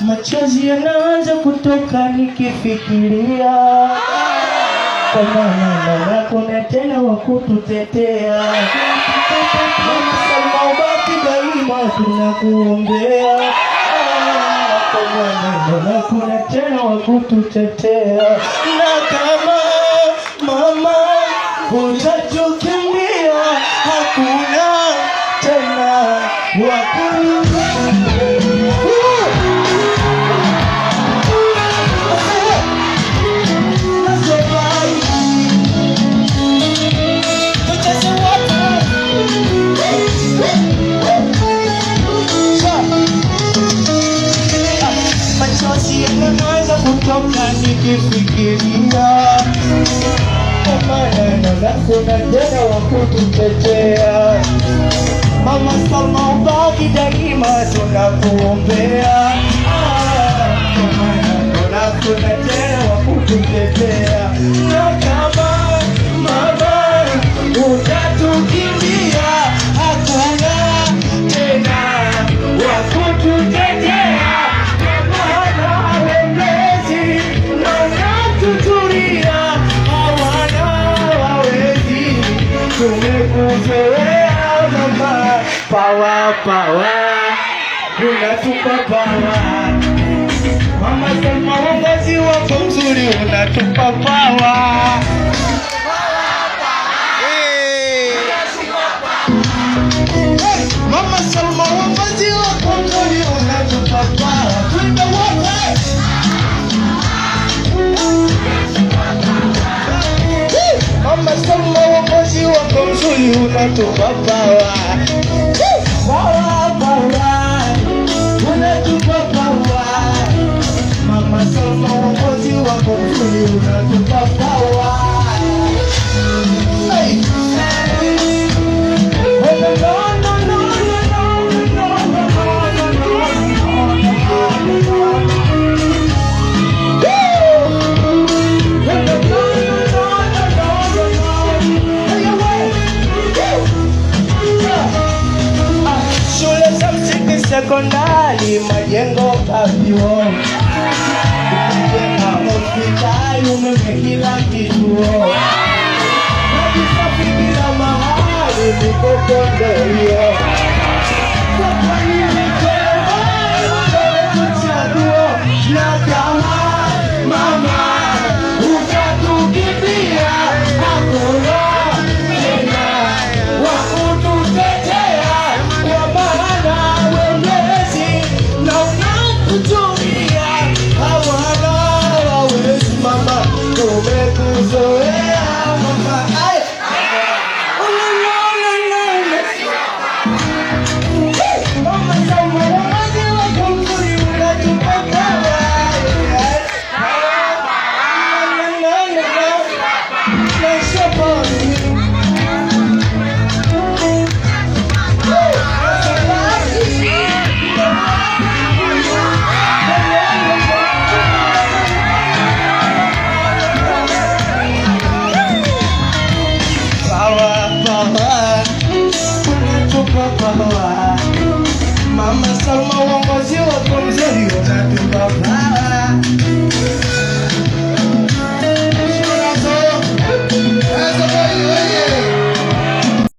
Machozi yanaanza kutoka nikifikiria kwa maana kuna tena wa kututetea. Mama Salma ubaki daima tunakuombea, kwa maana kuna tena wa kututetea. Na kama mama utatukimbia, hakuna tena wa kututetea. Kutoka nikifikiria kwa maana kuna tena wa kututetea. Mama Salma ubaki daima tunakuombea, kwa maana kuna tena wa kututetea. Na kama mama utatukimbia, hakuna tena wa kututetea. Tumekuzoea mama, power, unatupa power. Mama Salma uongozi wako mzuri unatupa power. Mama Salma uongozi wako mzuri unatupa power. Twende wote. Mama Salma uongozi wako mzuri unatupa power. Unatupa power. Mama Salma uongozi wako mzuri unatupa power. Hey. Sekondari majengo kavyo, ukijenga hospitali umeme kila kituo, majisafi kila mahali nikokondelio. Kwa nini kuchaguo na kama mama utatukimbia, hakuna tena wa kututetea. Kwa maana tumekuzoea mama. Mama Salma uongozi wako mzuri unatupa power. Mama Salma uongozi wako mzuri unatupa power.